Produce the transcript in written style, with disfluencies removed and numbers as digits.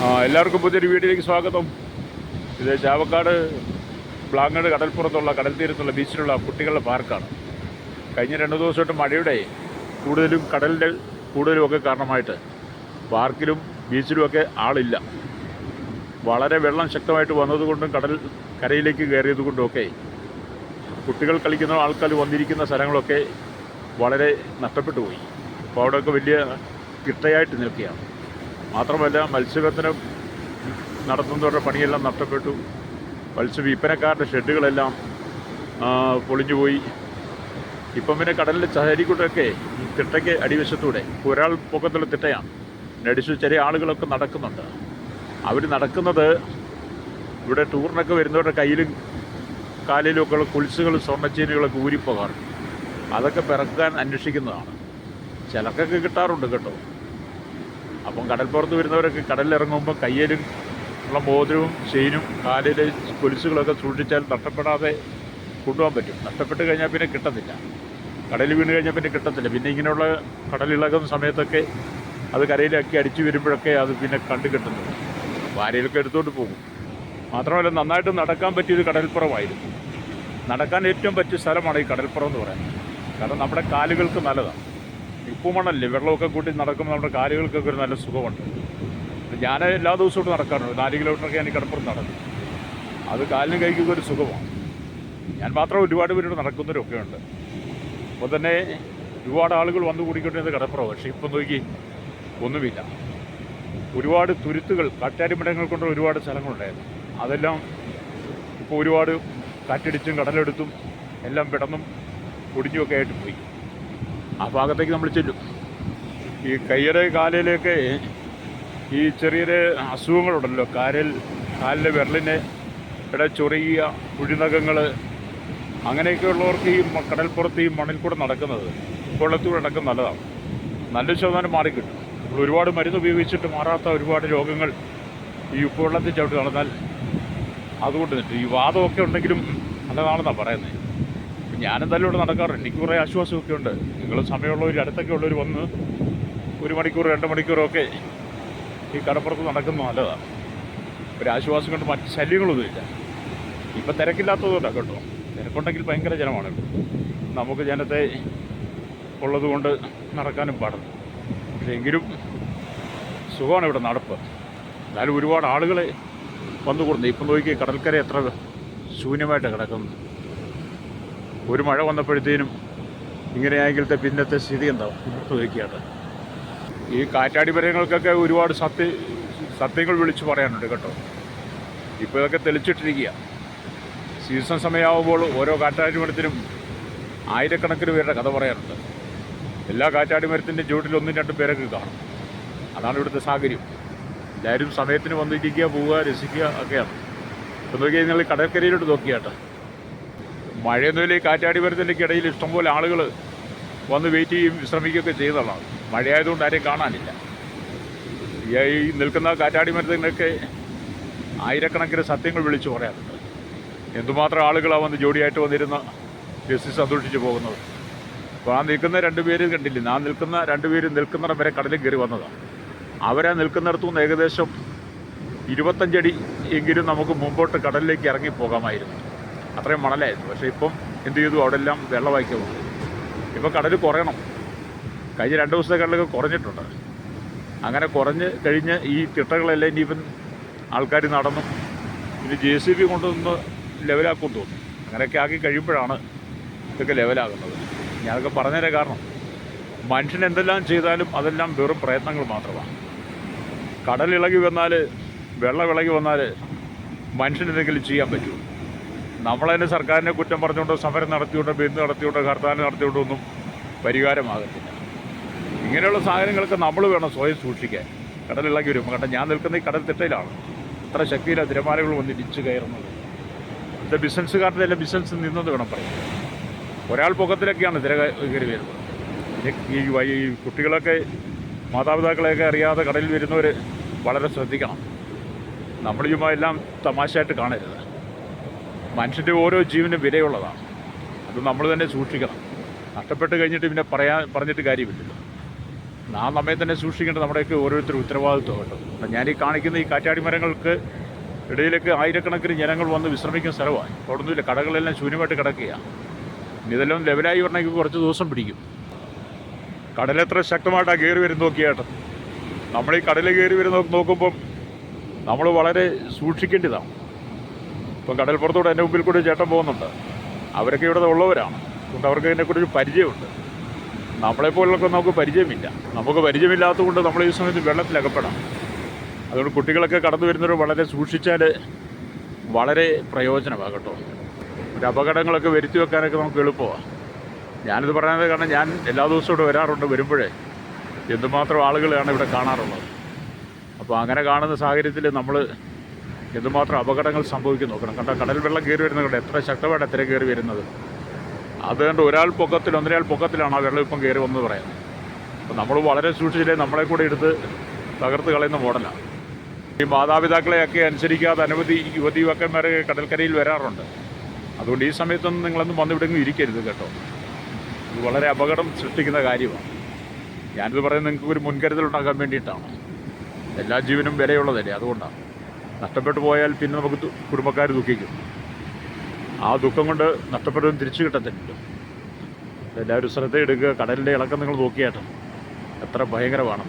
എല്ലാവർക്കും പുതിയൊരു വീഡിയോയിലേക്ക് സ്വാഗതം. ഇത് ചാവക്കാട് ബ്ലാങ്ങട് കടൽപ്പുറത്തുള്ള കടൽ തീരത്തുള്ള ബീച്ചിലുള്ള കുട്ടികളുടെ പാർക്കാണ്. കഴിഞ്ഞ 2 ദിവസമായിട്ട് മഴയുടെ കടലിൻ്റെ കൂടുതലുമൊക്കെ കാരണമായിട്ട് പാർക്കിലും ബീച്ചിലുമൊക്കെ ആളില്ല. വളരെ വെള്ളം ശക്തമായിട്ട് വന്നതുകൊണ്ടും കരയിലേക്ക് കയറിയത് കൊണ്ടുമൊക്കെ കുട്ടികൾ കളിക്കുന്ന ആൾക്കാർ വന്നിരിക്കുന്ന സ്ഥലങ്ങളൊക്കെ വളരെ നഷ്ടപ്പെട്ടു പോയി. അപ്പോൾ അവിടെയൊക്കെ വലിയ കിട്ടയായിട്ട് നിൽക്കുകയാണ്. മാത്രമല്ല, മത്സ്യബന്ധനം നടത്തുന്നവരുടെ പണിയെല്ലാം നഷ്ടപ്പെട്ടു. മത്സ്യവിൽപ്പനക്കാരുടെ ഷെഡുകളെല്ലാം പൊളിഞ്ഞുപോയി. ഇപ്പം പിന്നെ കടലിൻ്റെ ചരികൂട്ടൊക്കെ ഈ തിട്ടയ്ക്ക് അടിവശത്തൂടെ ഒരാൾ പൊക്കത്തുള്ള തിട്ടയാണ്. അടിച്ചു ചെറിയ ആളുകളൊക്കെ നടക്കുന്നുണ്ട്. അവർ നടക്കുന്നത് ഇവിടെ ടൂറിനൊക്കെ വരുന്നവരുടെ കയ്യിലും കാലിലുമൊക്കെ ഉള്ള കുൽസുകളും സ്വർണ്ണച്ചീനുകളൊക്കെ ഊരിപ്പോകാറുണ്ട്. അതൊക്കെ പിറക്കാൻ അന്വേഷിക്കുന്നതാണ്. ചിലർക്കൊക്കെ കിട്ടാറുണ്ട് കേട്ടോ. അപ്പം കടൽപ്പുറത്ത് വരുന്നവരൊക്കെ കടലിലിറങ്ങുമ്പോൾ കയ്യിലും ഉള്ള മോതിരവും ചെയിനും കാലിലെ കൊലുസുകളൊക്കെ സൂക്ഷിച്ചാൽ നഷ്ടപ്പെടാതെ കൊണ്ടുപോകാൻ പറ്റും. നഷ്ടപ്പെട്ട് കഴിഞ്ഞാൽ പിന്നെ കിട്ടത്തില്ല. കടലിൽ വീണ് കഴിഞ്ഞാൽ പിന്നെ കിട്ടത്തില്ല. പിന്നെ ഇങ്ങനെയുള്ള കടലിളകുന്ന സമയത്തൊക്കെ അത് കരയിലാക്കി അടിച്ചു വരുമ്പോഴൊക്കെ അത് പിന്നെ കണ്ടു കിട്ടുന്നത്. ഭാര്യയിലൊക്കെ എടുത്തുകൊണ്ട് പോകും. മാത്രമല്ല, നന്നായിട്ട് നടക്കാൻ പറ്റിയൊരു കടൽപ്പുറമായിരുന്നു. നടക്കാൻ ഏറ്റവും പറ്റിയ സ്ഥലമാണ് ഈ കടൽപ്പുറം എന്ന് പറയുന്നത്. കാരണം നമ്മുടെ കാലുകൾക്ക് നല്ലതാണ്. ഉപ്പുമണല്ലേ, വെള്ളമൊക്കെ കൂട്ടി നടക്കുമ്പോൾ നമ്മുടെ കാലുകൾക്കൊക്കെ ഒരു നല്ല സുഖമുണ്ട്. ഞാൻ എല്ലാ ദിവസവും നടക്കാറുണ്ട്. 4 കിലോമീറ്ററൊക്കെ ഞാൻ ഈ കടപ്പുറത്ത് നടക്കും. അത് കാലിനും കൈക്കൊക്കെ ഒരു സുഖമാണ്. ഞാൻ മാത്രം ഒരുപാട് പേരോട് നടക്കുന്നവരൊക്കെ ഉണ്ട്. അപ്പോൾ തന്നെ ഒരുപാട് ആളുകൾ വന്നു കൂടിക്കൊണ്ടിരുന്നത് കടപ്പുറം. പക്ഷേ ഇപ്പം നോക്കി ഒന്നുമില്ല. ഒരുപാട് തുരുത്തുകൾ, കാറ്റാടിമരങ്ങൾ കൊണ്ട് ഒരുപാട് സ്ഥലങ്ങളുണ്ടായിരുന്നു. അതെല്ലാം ഇപ്പോൾ ഒരുപാട് കാറ്റടിച്ചും കടലെടുത്തും എല്ലാം പിടന്നും പൊടിഞ്ഞുമൊക്കെ ആയിട്ട് പോയി. ആ ഭാഗത്തേക്ക് നമ്മൾ ചെല്ലും. ഈ കയ്യുടെ കാലിലൊക്കെ ഈ ചെറിയൊരു അസുഖങ്ങളുണ്ടല്ലോ. കാലിലെ വിരലിനെ ചൊറിയുക, കുഴിനഖങ്ങൾ, അങ്ങനെയൊക്കെ ഉള്ളവർക്ക് ഈ കടൽപ്പുറത്ത് ഈ മണ്ണിൽ കൂടെ നടക്കുന്നത്, വെള്ളത്തിലൂടെ നടക്കുന്നത് നല്ലതാണ്. നല്ലൊരു ശതമാനം മാറിക്കിട്ടും. നമ്മൾ ഒരുപാട് മരുന്ന് ഉപയോഗിച്ചിട്ട് മാറാത്ത ഒരുപാട് രോഗങ്ങൾ ഈ ഉപ്പുവെള്ളത്തിൽ ചവിട്ടി നടന്നാൽ അതുകൊണ്ട് ഈ വാദമൊക്കെ ഉണ്ടെങ്കിലും നല്ലതാണെന്നാണ് പറയുന്നത്. ഞാനെന്തായാലും ഇവിടെ നടക്കാറുണ്ട്. എനിക്ക് കുറേ ആശ്വാസമൊക്കെ ഉണ്ട്. നിങ്ങൾ സമയമുള്ളവർ, അടുത്തൊക്കെ ഉള്ളവർ വന്ന് 1 മണിക്കൂർ 2 മണിക്കൂറൊക്കെ ഈ കടപ്പുറത്ത് നടക്കുന്നത് നല്ലതാണ്. ഒരു ആശ്വാസം കൊണ്ട് മറ്റ് ശല്യങ്ങളൊന്നുമില്ല. ഇപ്പം തിരക്കില്ലാത്തതുകൊണ്ടാണ് കേട്ടോ. തിരക്കുണ്ടെങ്കിൽ ഭയങ്കര ജനമാണ്. നമുക്ക് ജനത്തെ ഉള്ളതുകൊണ്ട് നടക്കാനും പാടുന്നു. പക്ഷേ എങ്കിലും സുഖമാണ് ഇവിടെ നടപ്പ്. എന്നാലും ഒരുപാട് ആളുകളെ വന്നു കൊടുത്തു. ഇപ്പം നോക്കി കടൽക്കര എത്ര ശൂന്യമായിട്ട് കിടക്കുന്നു. ഒരു മഴ വന്നപ്പോഴത്തേനും ഇങ്ങനെയായെങ്കിലത്തെ പിന്നത്തെ സ്ഥിതി എന്താവും പുറത്ത് വയ്ക്കുകയാണ്. ഈ കാറ്റാടി മരങ്ങൾക്കൊക്കെ ഒരുപാട് സത്യങ്ങൾ വിളിച്ചു പറയാനുണ്ട് കേട്ടോ. ഇപ്പോൾ ഇതൊക്കെ തെളിച്ചിട്ടിരിക്കുക. സീസൺ സമയമാകുമ്പോൾ ഓരോ കാറ്റാടി മരത്തിനും ആയിരക്കണക്കിന് പേരുടെ കഥ പറയാനുണ്ട്. എല്ലാ കാറ്റാടി മരത്തിൻ്റെ ചുവട്ടിൽ 1-2 പേരൊക്കെ കാണും. അതാണ് ഇവിടുത്തെ സാഹചര്യം. എല്ലാവരും സമയത്തിന് വന്നിരിക്കുക, പോവുക, രസിക്കുക ഒക്കെയാണ്. ഇപ്പോൾ നോക്കിയാൽ നിങ്ങൾ കടൽക്കരയിലോട്ട് നോക്കിയാട്ടെ. മഴയൊന്നുമില്ല. ഈ കാറ്റാടി മരത്തിൻ്റെ ഇടയിൽ ഇഷ്ടംപോലെ ആളുകൾ വന്ന് വെയിറ്റ് ചെയ്യും, വിശ്രമിക്കുകയൊക്കെ ചെയ്യുന്നതാണ്. മഴയായതുകൊണ്ട് ആരെയും കാണാനില്ല. ഈ നിൽക്കുന്ന കാറ്റാടി മരത്തിനൊക്കെ ആയിരക്കണക്കിന് സത്യങ്ങൾ വിളിച്ചു പറയാറുണ്ട്. എന്തുമാത്രം ആളുകളാണ് വന്ന് ജോഡിയായിട്ട് വന്നിരുന്ന രസി സന്തോഷിച്ച് പോകുന്നത്. അപ്പോൾ ആ നിൽക്കുന്ന 2 പേര് കണ്ടില്ലേ, ഞാൻ നിൽക്കുന്ന 2 പേര് നിൽക്കുന്നിടം വരെ കടലിൽ കയറി വന്നതാണ്. അവരാ നിൽക്കുന്നിടത്തുനിന്ന് ഏകദേശം 25 അടി എങ്കിലും നമുക്ക് മുമ്പോട്ട് കടലിലേക്ക് ഇറങ്ങി പോകാമായിരുന്നു. അത്രയും മണലായിരുന്നു. പക്ഷേ ഇപ്പം എന്ത് ചെയ്തു, അവിടെ എല്ലാം വെള്ളമാക്കി പോകും. ഇപ്പം കടൽ കുറയണം. കഴിഞ്ഞ 2 ദിവസത്തെ കടലൊക്കെ കുറഞ്ഞിട്ടുണ്ട്. അങ്ങനെ കുറഞ്ഞ് കഴിഞ്ഞ് ഈ തിട്ടകളെല്ലാം ഇനിയിപ്പം ആൾക്കാർ നടന്നും ഇനി JCB കൊണ്ടുവന്ന് ലെവലാക്കും തോന്നും. അങ്ങനെയൊക്കെ ആക്കി കഴിയുമ്പോഴാണ് ഇതൊക്കെ ലെവലാകുന്നത്. ഞാനൊക്കെ പറഞ്ഞതിൻ്റെ കാരണം, മനുഷ്യൻ എന്തെല്ലാം ചെയ്താലും അതെല്ലാം വെറും പ്രയത്നങ്ങൾ മാത്രമാണ്. കടലിളകി വന്നാൽ, വെള്ളം ഇളകി വന്നാൽ മനുഷ്യൻ എന്തെങ്കിലും ചെയ്യാൻ പറ്റുമോ? നമ്മളതിന് സർക്കാരിനെ കുറ്റം പറഞ്ഞുകൊണ്ടോ സമരം നടത്തിയോണ്ടോ ബന്ദ് നടത്തിയോണ്ടോ ഹർത്താൽ നടത്തിയോണ്ടോ ഒന്നും പരിഹാരമാകത്തില്ല. ഇങ്ങനെയുള്ള സാധനങ്ങളൊക്കെ നമ്മൾ വേണം സ്വയം സൂക്ഷിക്കാൻ. കടലിളകി വരും. കാരണം ഞാൻ നിൽക്കുന്ന ഈ കടൽ തിട്ടയിലാണ്. ഇത്ര ശക്തിയിലാണ് തിരമാലകൾ വന്ന് ഇടിച്ച് കയറുന്നത്. ഇത് ബിസിനസ്സുകാരുടെ എല്ലാം ബിസിനസ് നിന്നെന്ന് വേണം പറയാം. ഒരാൾ പൊക്കത്തിലൊക്കെയാണ് തിര കയറി വരുന്നത്. ഈ കുട്ടികളൊക്കെ, മാതാപിതാക്കളെയൊക്കെ അറിയാതെ കടലിൽ വരുന്നവർ വളരെ ശ്രദ്ധിക്കണം. നമ്മൾ ചുമ്മാ എല്ലാം തമാശയായിട്ട് കാണരുത്. മനുഷ്യൻ്റെ ഓരോ ജീവനും വിലയുള്ളതാണ്. അത് നമ്മൾ തന്നെ സൂക്ഷിക്കണം. നഷ്ടപ്പെട്ട് കഴിഞ്ഞിട്ട് പിന്നെ പറഞ്ഞിട്ട് കാര്യമില്ലല്ലോ. നാം നമ്മെ തന്നെ സൂക്ഷിക്കേണ്ടത് നമ്മുടെയൊക്കെ ഓരോരുത്തരും ഉത്തരവാദിത്വം കേട്ടോ. അപ്പം ഞാനീ കാണിക്കുന്ന ഈ കാറ്റാടി മരങ്ങൾക്ക് ഇടയിലേക്ക് ആയിരക്കണക്കിന് ജനങ്ങൾ വന്ന് വിശ്രമിക്കുന്ന സ്ഥലമാണ്. അവിടൊന്നുമില്ല, കടകളെല്ലാം ശൂന്യമായിട്ട് കിടക്കുകയാണ്. ഇതെല്ലാം ലെവലായി വരണമെങ്കിൽ കുറച്ച് ദിവസം പിടിക്കും. കടലെത്ര ശക്തമായിട്ടാണ് കയറി വരുന്ന നോക്കിയാട്ടോ. നമ്മൾ ഈ കടൽ കയറി വരുന്ന നോക്കുമ്പം നമ്മൾ വളരെ സൂക്ഷിക്കേണ്ടതാണ്. ഇപ്പം കടൽപ്പുറത്തൂടെ എൻ്റെ മുമ്പിൽ കൂടി ചേട്ടൻ പോകുന്നുണ്ട്. അവരൊക്കെ ഇവിടെ ഉള്ളവരാണ്, അതുകൊണ്ട് അവർക്ക് ഇതിനെക്കുറിച്ച് പരിചയമുണ്ട്. നമ്മളെപ്പോലുള്ളൊക്കെ നമുക്ക് പരിചയമില്ല. നമുക്ക് പരിചയമില്ലാത്തതുകൊണ്ട് നമ്മൾ ഈ സമയത്ത് വെള്ളത്തിലകപ്പെടാം. അതുകൊണ്ട് കുട്ടികളൊക്കെ കടന്നു വരുന്നവർ വളരെ സൂക്ഷിച്ചാൽ വളരെ പ്രയോജനമാണ് കേട്ടോ. ഒരു അപകടങ്ങളൊക്കെ വരുത്തി വെക്കാനൊക്കെ നമുക്ക് എളുപ്പമാണ്. ഞാനിത് പറയുന്നത് കാരണം ഞാൻ എല്ലാ ദിവസവും ഇവിടെ വരാറുണ്ട്. വരുമ്പോഴേ എന്തുമാത്രം ആളുകളെയാണ് ഇവിടെ കാണാറുള്ളത്. അപ്പോൾ അങ്ങനെ കാണുന്ന സാഹചര്യത്തിൽ നമ്മൾ എന്തുമാത്രം അപകടങ്ങൾ സംഭവിക്കും നോക്കണം. കണ്ട കടൽ വെള്ളം കയറി വരുന്നത് കൊണ്ട് എത്ര ശക്തമായിട്ട് എത്ര കയറി വരുന്നത്. അതുകൊണ്ട് ഒരാൾ പൊക്കത്തിൽ ഒന്നരയാൾ പൊക്കത്തിലാണ് ആ വെള്ളം ഇപ്പം കയറി വന്നത് പറയുന്നത്. അപ്പോൾ നമ്മൾ വളരെ സൂക്ഷിച്ചില്ലേ നമ്മളെ കൂടെ എടുത്ത് തകർത്ത് കളയുന്ന മോഡലാണ്. ഈ മാതാപിതാക്കളെയൊക്കെ അനുസരിക്കാതെ അനവധി യുവതി യുവാക്കന്മാർ കടൽക്കരയിൽ വരാറുണ്ട്. അതുകൊണ്ട് ഈ സമയത്തൊന്നും നിങ്ങളൊന്നും വന്നിവിടെങ്കിലും ഇരിക്കരുത് കേട്ടോ. ഇത് വളരെ അപകടം സൃഷ്ടിക്കുന്ന കാര്യമാണ്. ഞാനിത് പറയുന്നത് നിങ്ങൾക്ക് ഒരു മുൻകരുതൽ ഉണ്ടാക്കാൻ വേണ്ടിയിട്ടാണ്. എല്ലാ ജീവനും വിലയുള്ളതല്ലേ, അതുകൊണ്ടാണ്. നഷ്ടപ്പെട്ടു പോയാൽ പിന്നെ നമുക്ക് കുടുംബക്കാർ ദുഃഖിക്കും. ആ ദുഃഖം കൊണ്ട് നഷ്ടപ്പെട്ടതും തിരിച്ചു കിട്ടത്തില്ല. എല്ലാവരും ശ്രദ്ധയെടുക്കുക. കടലിൻ്റെ ഇളക്കം നിങ്ങൾ നോക്കിയാട്ടോ എത്ര ഭയങ്കരമാണ്.